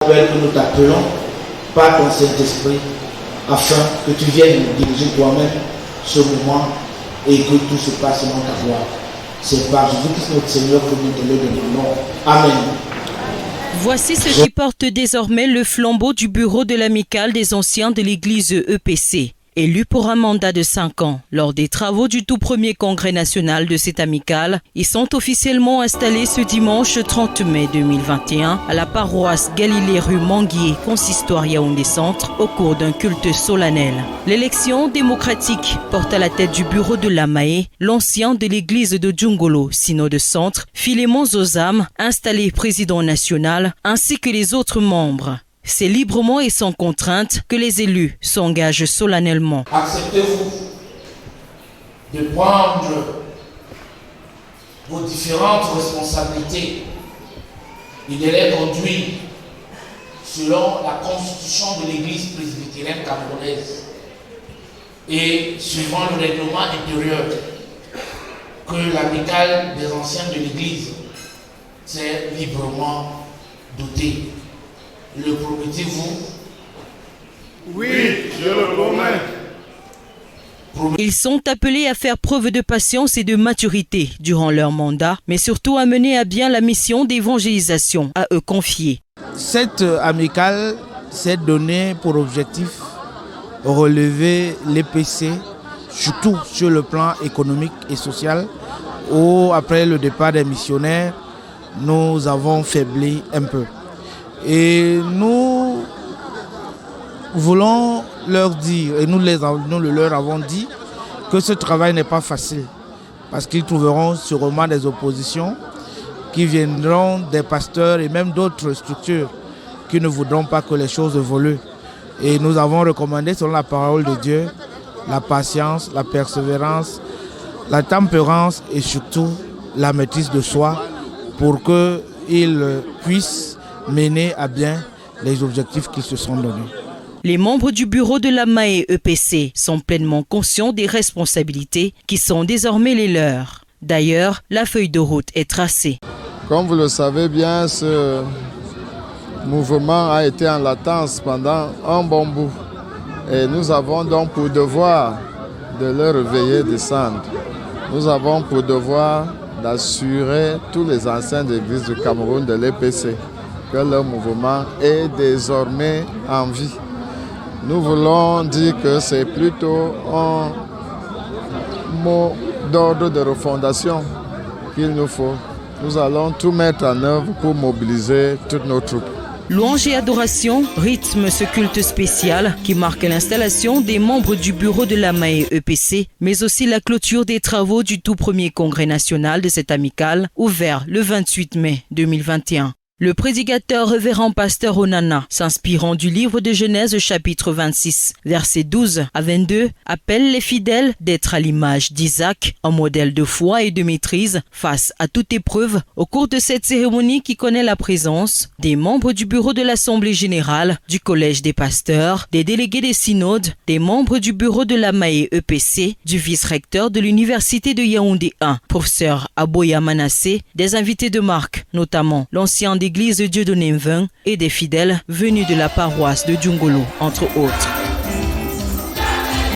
appelle que nous t'appelons par ton Saint-Esprit, afin que tu viennes nous diriger toi-même ce moment et que tout se passe selon ta voix. C'est par Jésus-Christ notre Seigneur que nous te le demandons. Amen. Voici ce qui porte désormais le flambeau du bureau de l'amicale des anciens de l'église EPC. Élu pour un mandat de 5 ans, lors des travaux du tout premier congrès national de cette amicale, ils sont officiellement installés ce dimanche 30 mai 2021 à la paroisse Galilée rue Manguier, consistoire Yaoundé Centre, au cours d'un culte solennel. L'élection démocratique porte à la tête du bureau de l'Amae, l'ancien de l'église de Djungolo, synode centre, Philémon Zozam, installé président national, ainsi que les autres membres. C'est librement et sans contrainte que les élus s'engagent solennellement. Acceptez-vous de prendre vos différentes responsabilités et de les conduire selon la constitution de l'Église presbytérienne camerounaise et suivant le règlement intérieur que l'amicale des anciens de l'Église s'est librement dotée. Le promettez-vous? Oui, je le promets. Ils sont appelés à faire preuve de patience et de maturité durant leur mandat, mais surtout à mener à bien la mission d'évangélisation à eux confiée. Cette amicale s'est donnée pour objectif relever l'EPC, surtout sur le plan économique et social, où après le départ des missionnaires, nous avons faibli un peu. Et nous voulons leur dire, et nous leur avons dit, que ce travail n'est pas facile. Parce qu'ils trouveront sûrement des oppositions qui viendront des pasteurs et même d'autres structures qui ne voudront pas que les choses évoluent. Et nous avons recommandé, selon la parole de Dieu, la patience, la persévérance, la tempérance et surtout la maîtrise de soi pour qu'ils puissent mener à bien les objectifs qu'ils se sont donnés. Les membres du bureau de l'AMAE EPC sont pleinement conscients des responsabilités qui sont désormais les leurs. D'ailleurs, la feuille de route est tracée. Comme vous le savez bien, ce mouvement a été en latence pendant un bon bout. Et nous avons donc pour devoir de le réveiller, descendre. Nous avons pour devoir d'assurer tous les anciens de l'Église du Cameroun de l'EPC que le mouvement est désormais en vie. Nous voulons dire que c'est plutôt un mot d'ordre de refondation qu'il nous faut. Nous allons tout mettre en œuvre pour mobiliser toutes nos troupes. Louange et adoration rythment ce culte spécial qui marque l'installation des membres du bureau de l'AMAE EPC, mais aussi la clôture des travaux du tout premier congrès national de cette amicale, ouvert le 28 mai 2021. Le prédicateur révérend pasteur Onana, s'inspirant du livre de Genèse chapitre 26, versets 12 à 22, appelle les fidèles d'être à l'image d'Isaac, un modèle de foi et de maîtrise face à toute épreuve au cours de cette cérémonie qui connaît la présence des membres du bureau de l'Assemblée générale, du collège des pasteurs, des délégués des synodes, des membres du bureau de l'AMAE EPC, du vice-recteur de l'université de Yaoundé 1, professeur Aboya Manassé, des invités de marque, notamment l'ancien d'église de Dieudonné Mveng et des fidèles venus de la paroisse de Djungolo, entre autres.